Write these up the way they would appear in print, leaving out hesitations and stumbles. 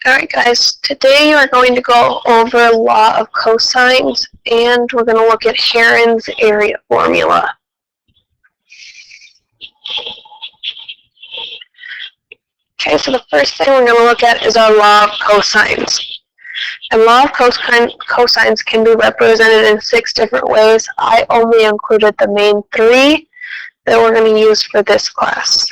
Alright guys, today we're going to go over Law of Cosines, and we're going to look at Heron's area formula. Okay, so the first thing we're going to look at is our Law of Cosines. And Law of Cosines can be represented in 6 different ways. I only included the main 3 that we're going to use for this class.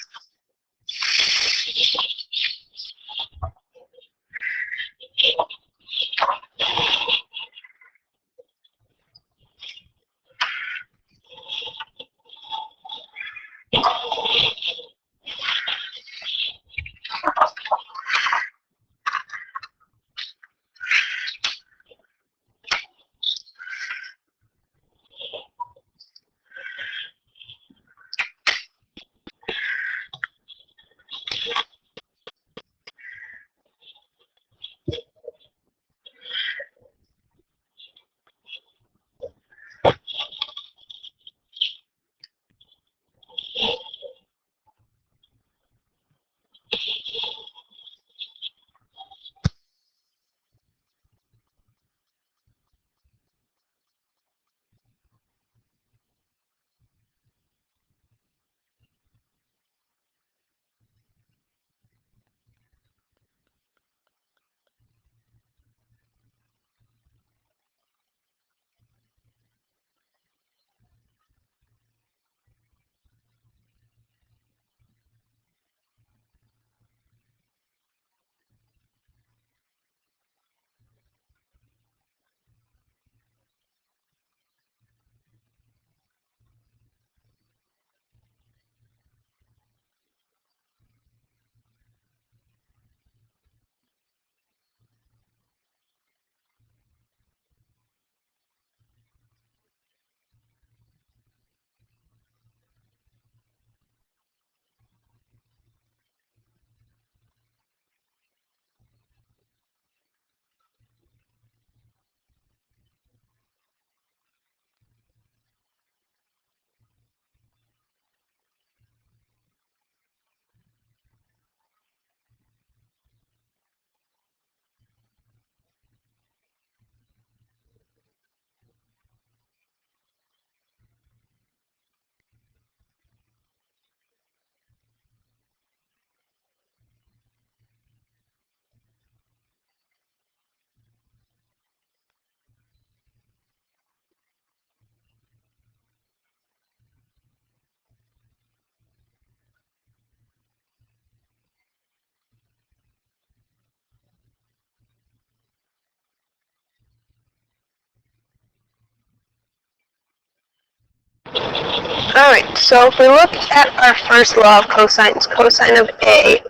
Alright, so if we look at our first law of cosines, cosine of A,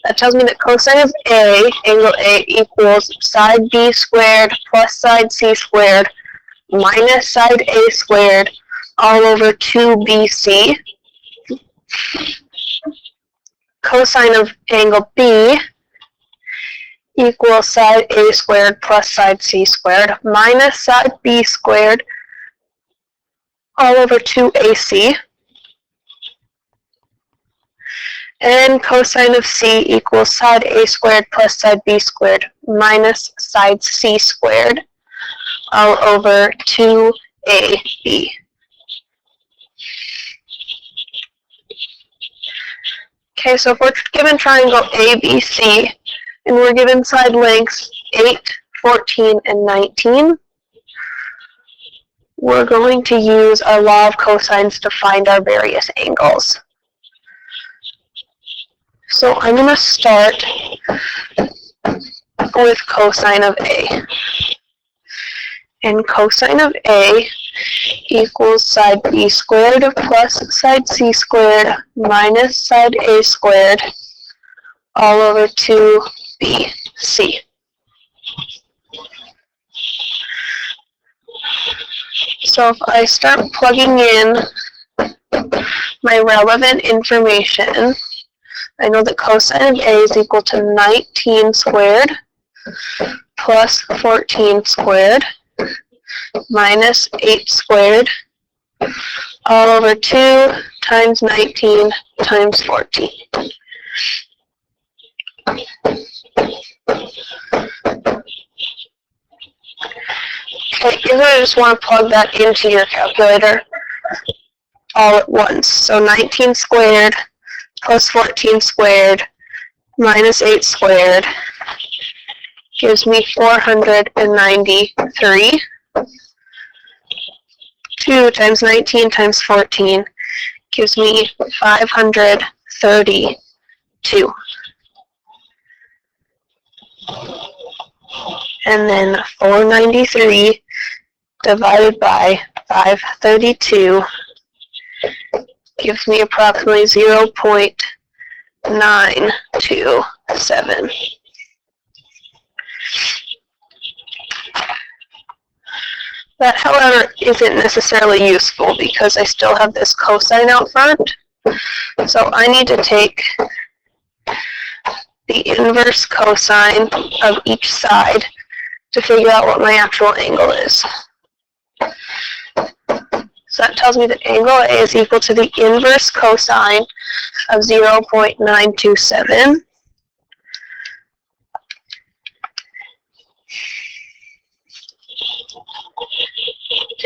that tells me that cosine of A, angle A, equals side B squared plus side C squared minus side A squared all over 2BC. Cosine of angle B equals side A squared plus side C squared minus side B squared all over 2AC. And cosine of C equals side A squared plus side B squared minus side C squared all over 2AB. Okay, so if we're given triangle ABC and we're given side lengths 8, 14, and 19, we're going to use our law of cosines to find our various angles. So I'm going to start with cosine of A. And cosine of A equals side B squared plus side C squared minus side A squared all over 2BC. So if I start plugging in my relevant information, I know that cosine of A is equal to 19 squared plus 14 squared minus 8 squared all over 2 times 19 times 14. Okay, you're going to just want to plug that into your calculator all at once. So 19 squared plus 14 squared minus 8 squared gives me 493. 2 times 19 times 14 gives me 532. And then 493 divided by 532 gives me approximately 0.927. That, however, isn't necessarily useful because I still have this cosine out front. So I need to take the inverse cosine of each side to figure out what my actual angle is. So that tells me that angle A is equal to the inverse cosine of 0.927.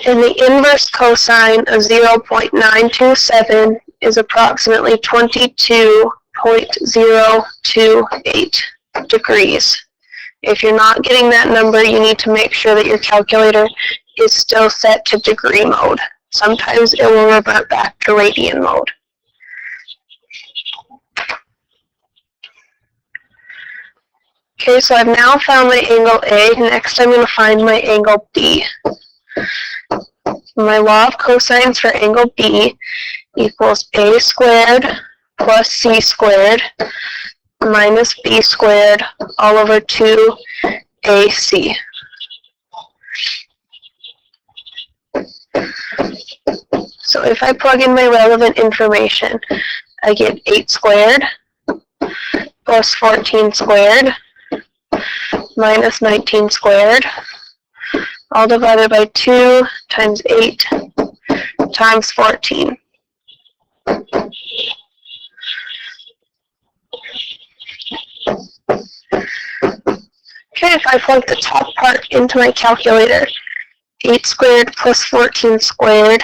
And the inverse cosine of 0.927 is approximately 22.028 degrees. If you're not getting that number, you need to make sure that your calculator is still set to degree mode. Sometimes it will revert back to radian mode. Okay, so I've now found my angle A. Next I'm going to find my angle B. My law of cosines for angle B equals A squared plus C squared minus B squared all over 2AC. So if I plug in my relevant information, I get 8 squared plus 14 squared minus 19 squared, all divided by 2 times 8 times 14. Okay, if I plug the top part into my calculator, 8 squared plus 14 squared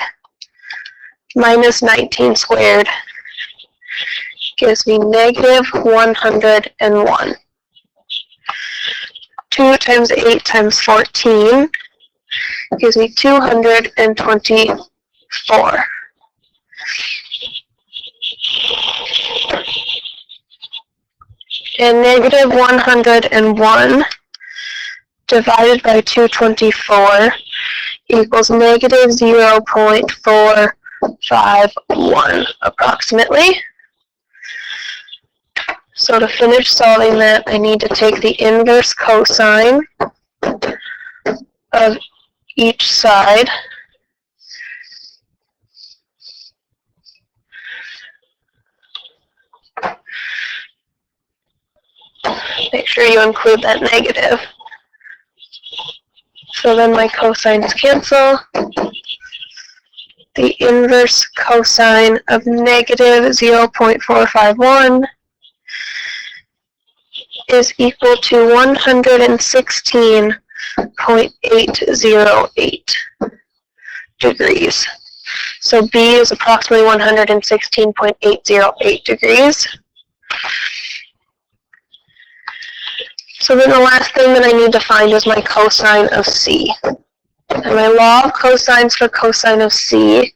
minus 19 squared gives me negative 101. 2 times 8 times 14 gives me 224. And negative 101 divided by 224 equals negative 0.451 approximately. So to finish solving that, I need to take the inverse cosine of each side. Make sure you include that negative. So then my cosines cancel. The inverse cosine of negative 0.451 is equal to 116.808 degrees. So B is approximately 116.808 degrees. So then the last thing that I need to find is my cosine of C. And my law of cosines for cosine of C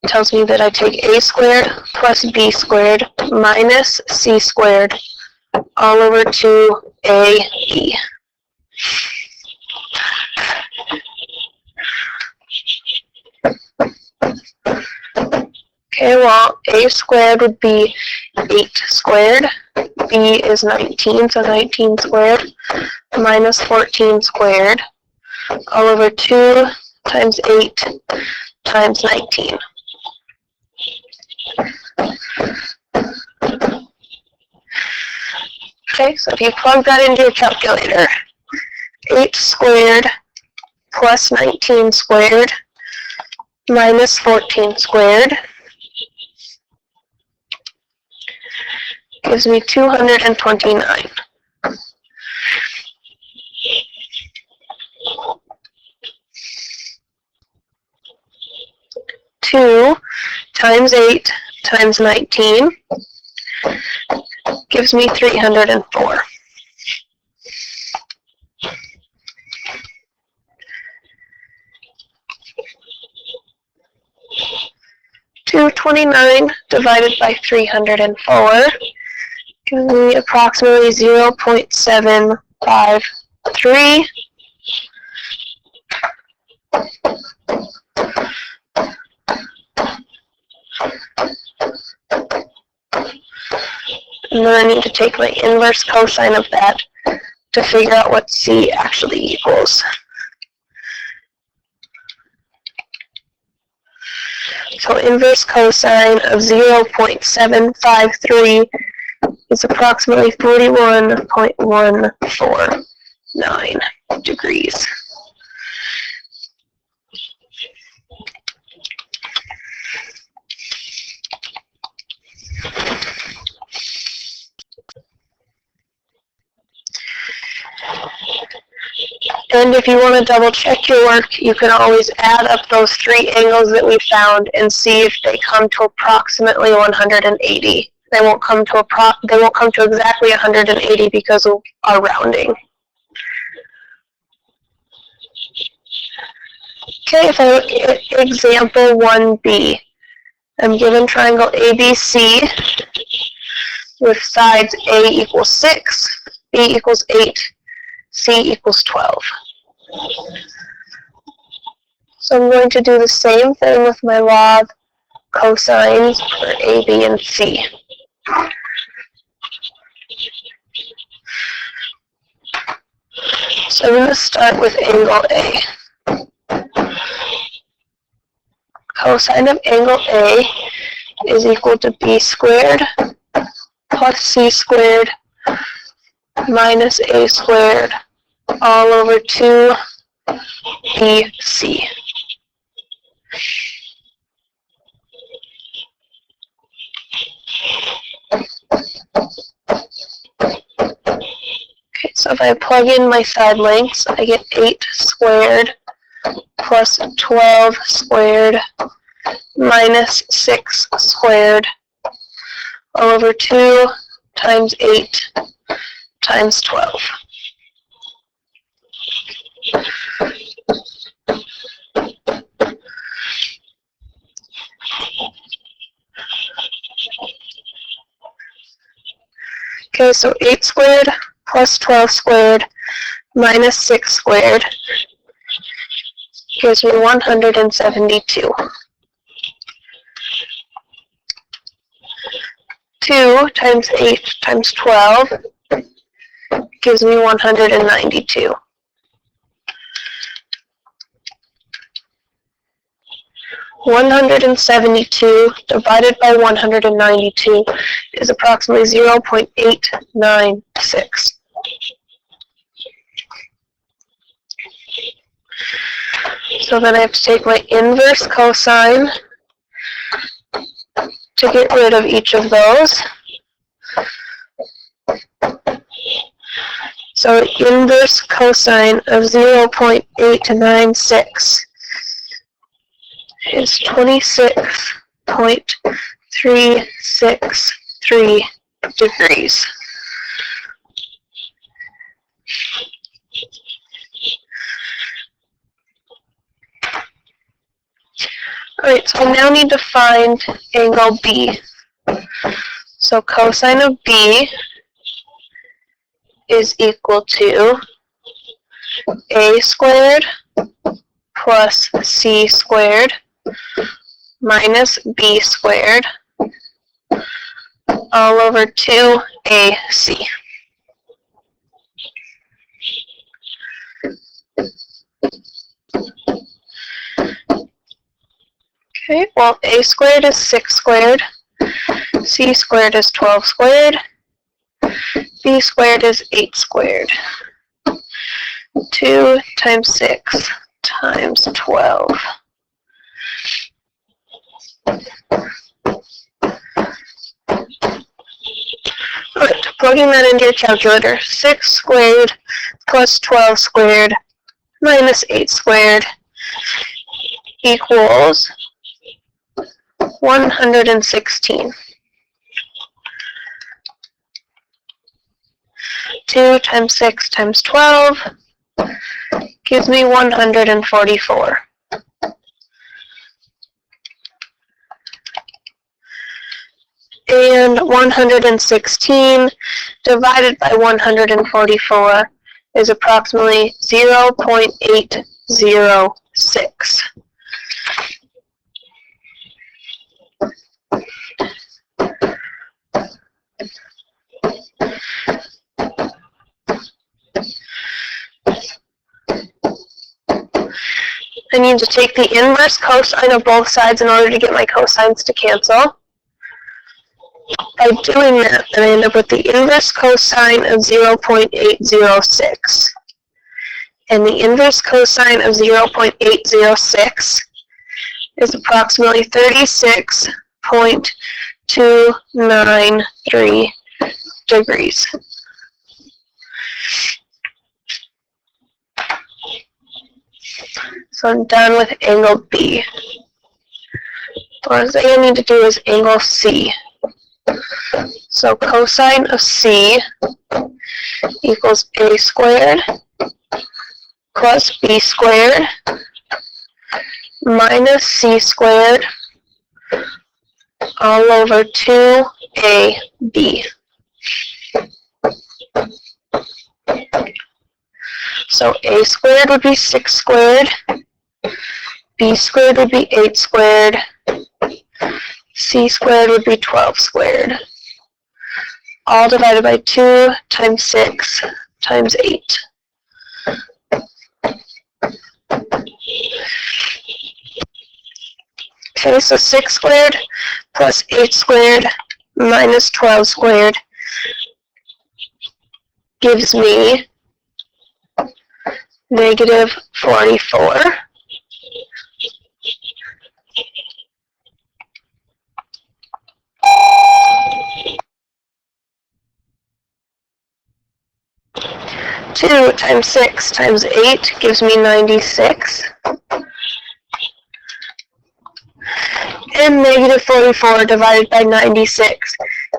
tells me that I take A squared plus B squared minus C squared all over 2AB. Okay, well, A squared would be 8 squared. B is 19, so 19 squared minus 14 squared all over 2 times 8 times 19. Okay, so if you plug that into your calculator, 8 squared plus 19 squared minus 14 squared gives me 229. 2 times 8 times 19 gives me 304. $229 divided by 304 gives me approximately 0.753. And then I need to take my inverse cosine of that to figure out what C actually equals. So inverse cosine of 0.753 is approximately 41.149 degrees. And if you want to double check your work, you can always add up those 3 angles that we found and see if they come to approximately 180. They won't come to exactly 180 because of our rounding. Okay, if I look at example 1b, I'm given triangle ABC with sides A equals 6, B equals 8, C equals 12. So I'm going to do the same thing with my law of cosines for A, B, and C. So I'm going to start with angle A. Cosine of angle A is equal to B squared plus C squared minus A squared all over 2BC. Okay, so if I plug in my side lengths, I get 8 squared plus 12 squared minus 6 squared all over 2 times 8 times 12. Okay, so 8 squared plus 12 squared minus 6 squared gives me 172. 2 times 8 times 12 gives me 192. $172 divided by 192 is approximately 0.896. So then I have to take my inverse cosine to get rid of each of those. So inverse cosine of 0.896 is 26.363 degrees. Alright, so I now need to find angle B. So cosine of B is equal to A squared plus C squared minus B squared all over 2AC. Okay, well, A squared is 6 squared, C squared is 12 squared, B squared is 8 squared. 2 times 6 times 12. Alright, plugging that into your calculator. 6 squared plus 12 squared minus 8 squared equals 116. 2 times 6 times 12 gives me 144. And 116 divided by 144 is approximately 0.806. I need to take the inverse cosine of both sides in order to get my cosines to cancel. By doing that, then I end up with the inverse cosine of 0.806. And the inverse cosine of 0.806 is approximately 36.293 degrees. So I'm done with angle B. The last thing I need to do is angle C. So cosine of C equals A squared plus B squared minus C squared all over 2AB. So A squared would be 6 squared, B squared would be 8 squared, C squared would be 12 squared. All divided by 2 times 6 times 8. Okay, so 6 squared plus 8 squared minus 12 squared gives me negative 44. Two times 6 times 8 gives me 96. And negative 44 divided by 96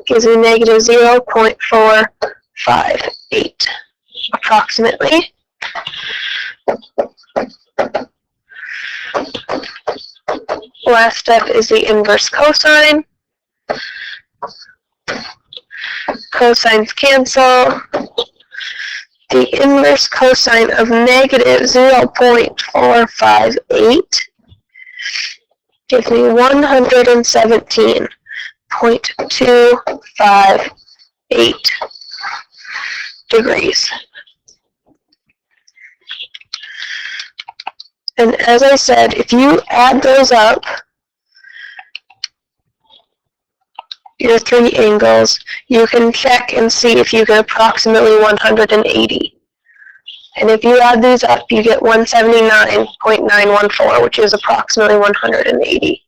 gives me negative 0.458, approximately. Last step is the inverse cosine. Cosines cancel. The inverse cosine of negative 0.458 gives me 117.258 degrees. And as I said, if you add those up, your three angles, you can check and see if you get approximately 180. And if you add these up, you get 179.914, which is approximately 180.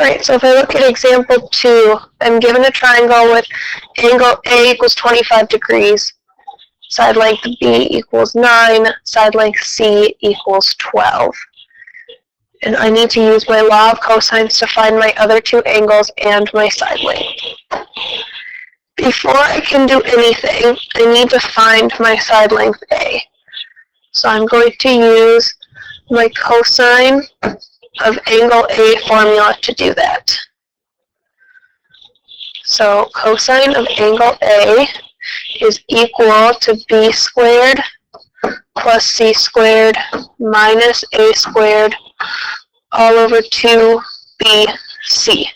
Alright, so if I look at example 2, I'm given a triangle with angle A equals 25 degrees, side length B equals 9, side length C equals 12. And I need to use my law of cosines to find my other two angles and my side length. Before I can do anything, I need to find my side length A. So I'm going to use my cosine of angle A formula to do that. So cosine of angle A is equal to B squared plus C squared minus A squared all over 2BC.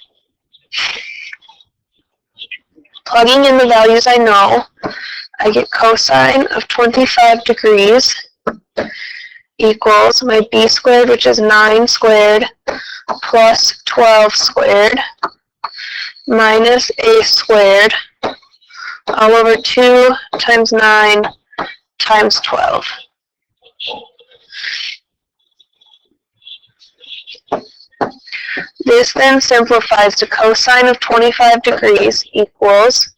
Plugging in the values I know, I get cosine of 25 degrees equals my B squared, which is 9 squared, plus 12 squared, minus A squared, all over 2 times 9 times 12. This then simplifies to cosine of 25 degrees equals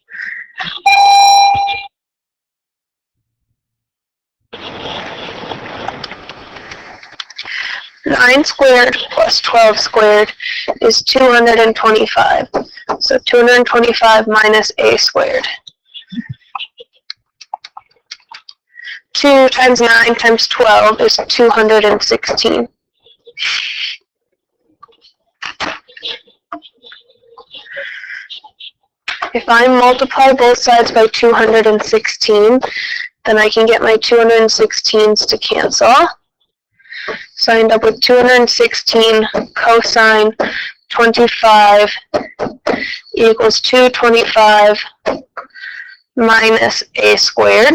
9 squared plus 12 squared is 225. So 225 minus a squared. 2 times 9 times 12 is 216. If I multiply both sides by 216, then I can get my 216s to cancel. So I end up with 216 cosine 25 equals 225 minus a squared.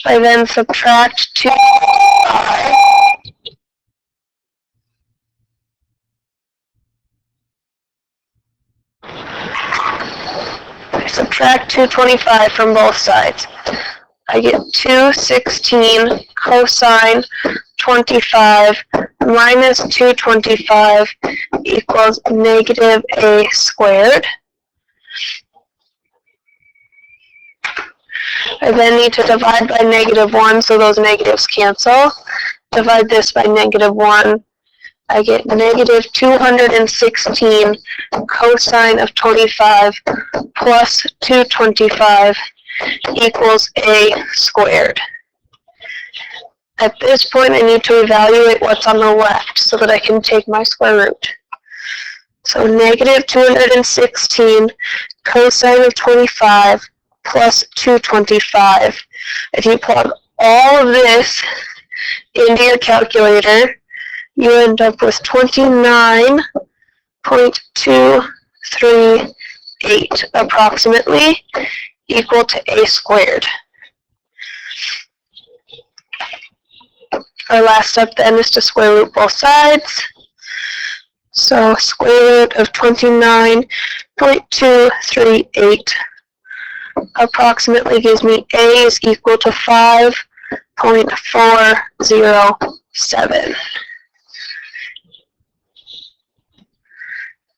I then subtract 2. I subtract 225 from both sides. I get 216 cosine 25 minus 225 equals negative a squared. I then need to divide by -1, so those negatives cancel. Divide this by -1. I get negative 216 cosine of 25 plus 225 equals a squared. At this point, I need to evaluate what's on the left so that I can take my square root. So negative 216 cosine of 25 plus 225. If you plug all of this into your calculator, you end up with 29.238 approximately, equal to a squared. Our last step then is to square root both sides. So square root of 29.238 approximately gives me a is equal to 5.407.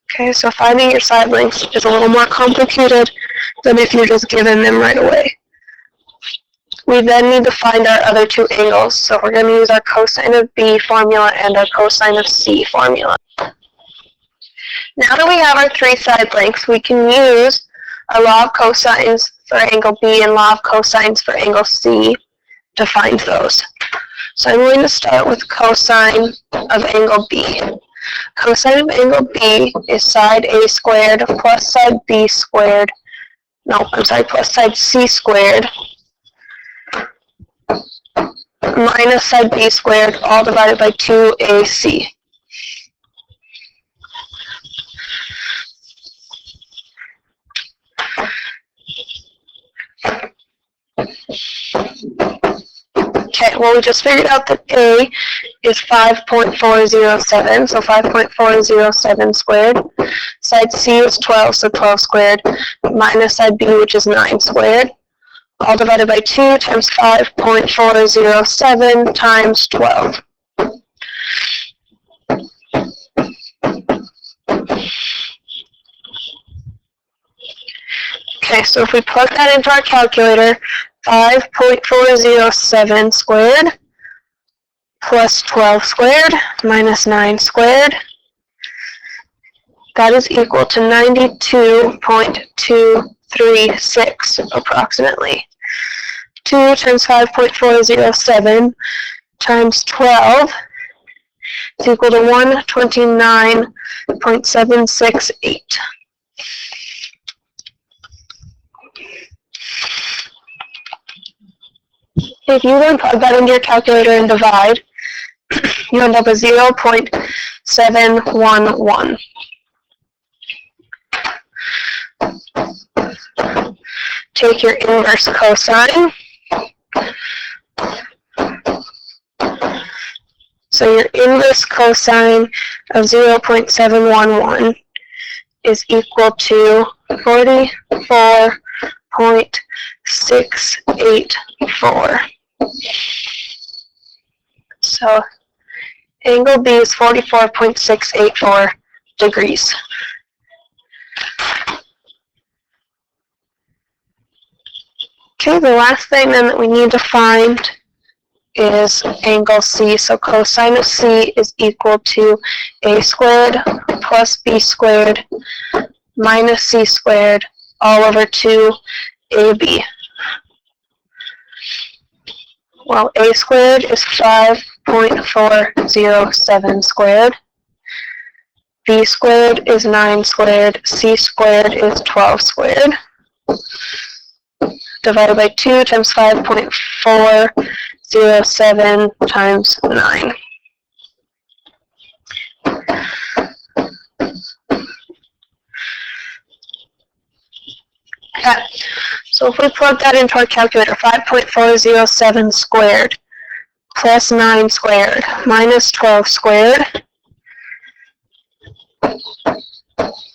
Okay, so finding your side lengths is a little more complicated than if you're just given them right away. We then need to find our other two angles, so we're going to use our cosine of B formula and our cosine of C formula. Now that we have our three side lengths, we can use our law of cosines for angle B and law of cosines for angle C to find those. So I'm going to start with cosine of angle B. Cosine of angle B is side A squared plus side B squared. Plus side C squared minus side B squared, all divided by 2AC. Okay, well, we just figured out that A is 5.407, so 5.407 squared. Side C is 12, so 12 squared, minus side B, which is 9 squared. All divided by 2 times 5.407 times 12. Okay, so if we plug that into our calculator, 5.407 squared plus 12 squared minus 9 squared, that is equal to 92.236 approximately. 2 times 5.407 times 12 is equal to 129.768. If you then plug that into your calculator and divide, you end up with 0.711. Take your inverse cosine. So your inverse cosine of 0.711 is equal to 44.684. So angle B is 44.684 degrees. Okay, the last thing then that we need to find is angle C. So cosine of C is equal to A squared plus B squared minus C squared all over 2AB. Well, A squared is 5.407 squared. B squared is 9 squared. C squared is 12 squared. Divided by 2 times 5.407 times 9. Okay, so if we plug that into our calculator, 5.407 squared plus 9 squared minus 12 squared,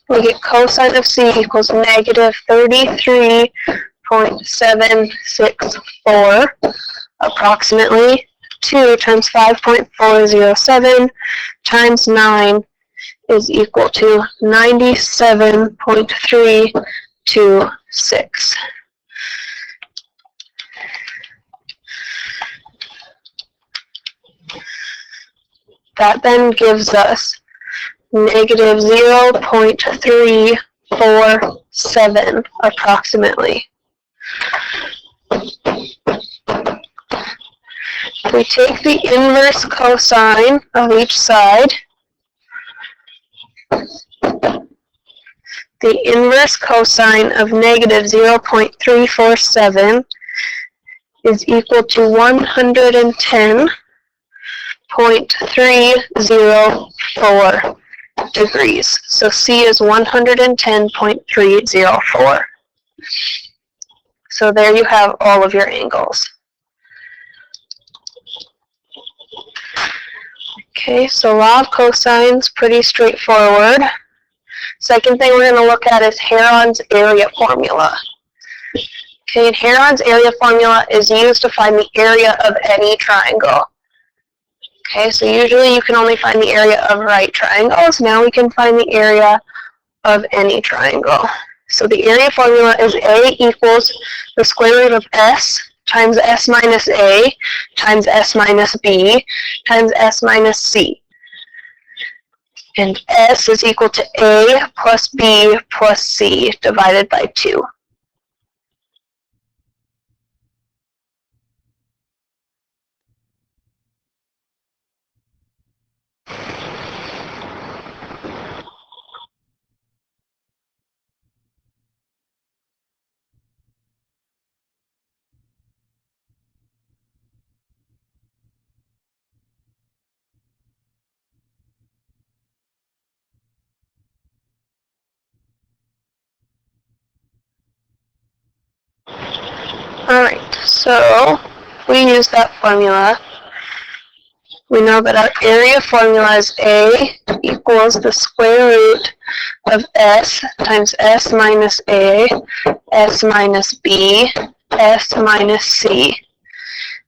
we get cosine of C equals negative 33.764, approximately 2 times 5.407 times 9 is equal to 97.326. That then gives us negative 0.347 approximately. We take the inverse cosine of each side. The inverse cosine of negative 0.347 is equal to 110.304 degrees. So C is 110.304. So there you have all of your angles. Okay, so law of cosines, pretty straightforward. Second thing we're going to look at is Heron's area formula. Okay, and Heron's area formula is used to find the area of any triangle. Okay, so usually you can only find the area of right triangles. Now we can find the area of any triangle. So the area formula is A equals the square root of S times S minus A times S minus B times S minus C. And S is equal to A plus B plus C divided by 2. Alright, so if we use that formula, we know that our area formula is A equals the square root of S times S minus A, S minus B, S minus C.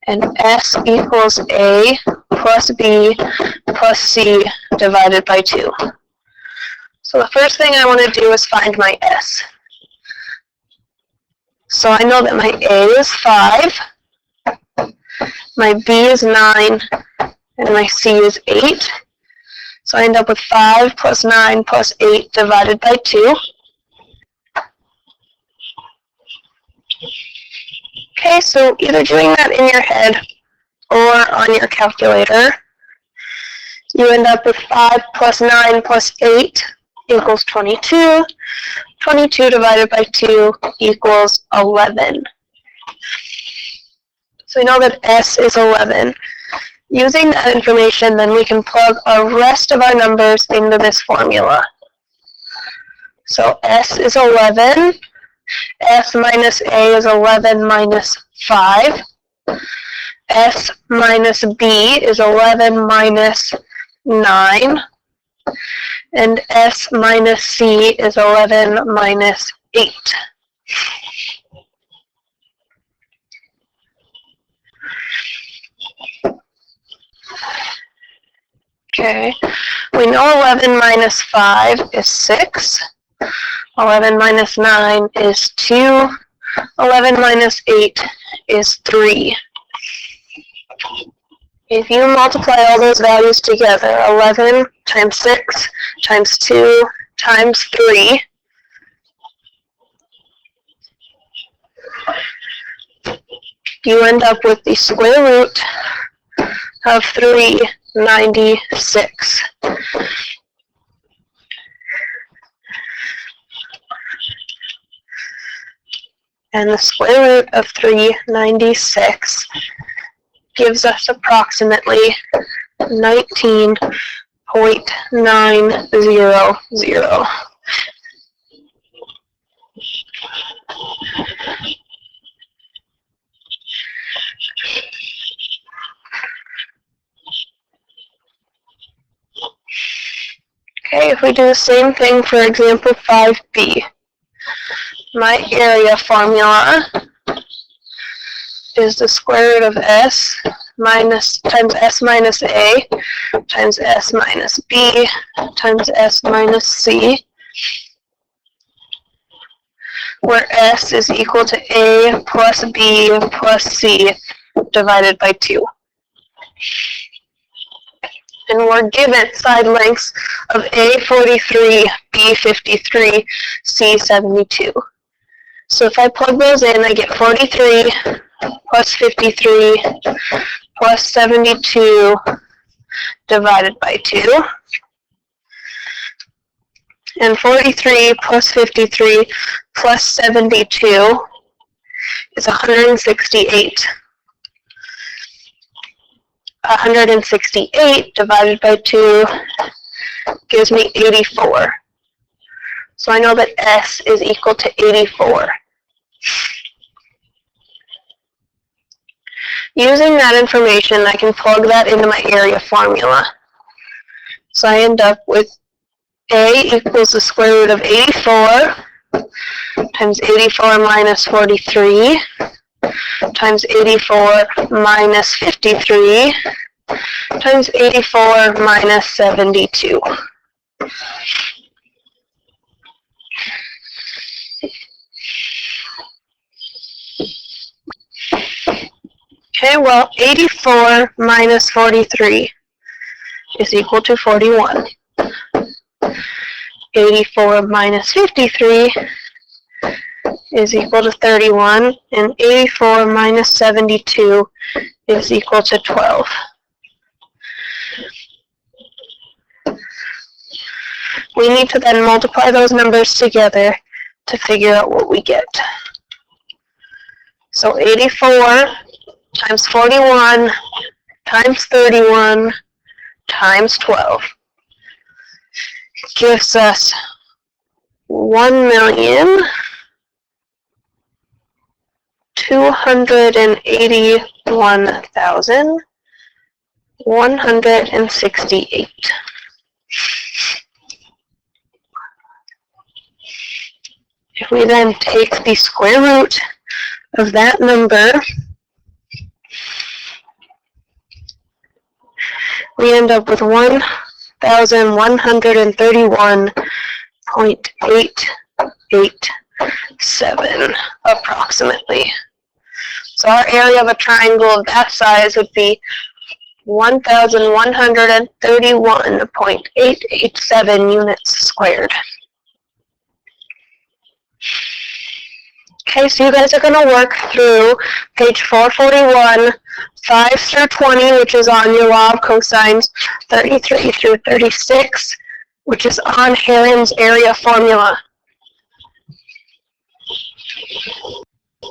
And S equals A plus B plus C divided by 2. So the first thing I want to do is find my S. So I know that my A is 5, my B is 9, and my C is 8. So I end up with 5 plus 9 plus 8 divided by 2. Okay, so either doing that in your head or on your calculator, you end up with 5 plus 9 plus 8 equals 22. 22 divided by 2 equals 11. So we know that S is 11. Using that information, then we can plug our rest of our numbers into this formula. So S is 11. S minus A is 11 minus 5. S minus B is 11 minus 9. And S minus C is 11 minus 8. Okay, we know 11 minus 5 is 6. 11 minus 9 is 2. 11 minus 8 is 3. If you multiply all those values together, 11 times 6 times 2 times 3, you end up with the square root of 396. And the square root of 396 gives us approximately 19.900. Okay, if we do the same thing for example 5b, my area formula is the square root of s times s minus a times s minus b times s minus c, where s is equal to a plus b plus c divided by 2. And we're given side lengths of a 43, b 53, c 72. So if I plug those in, I get 43 plus 53 plus 72 divided by 2. And 43 plus 53 plus 72 is 168. 168 divided by 2 gives me 84. So I know that S is equal to 84. Using that information, I can plug that into my area formula. So I end up with A equals the square root of 84 times 84 minus 43 times 84 minus 53 times 84 minus 72. Okay, well, 84 minus 43 is equal to 41. 84 minus 53 is equal to 31, and 84 minus 72 is equal to 12. We need to then multiply those numbers together to figure out what we get. So 84 times 41 times 31 times 12 gives us 1,281,168. If we then take the square root of that number, we end up with 1,131.887 approximately. So our area of a triangle of that size would be 1,131.887 units squared. Okay, so you guys are going to work through page 441, 5 through 20, which is on your Law of Cosines, 33 through 36, which is on Heron's area formula.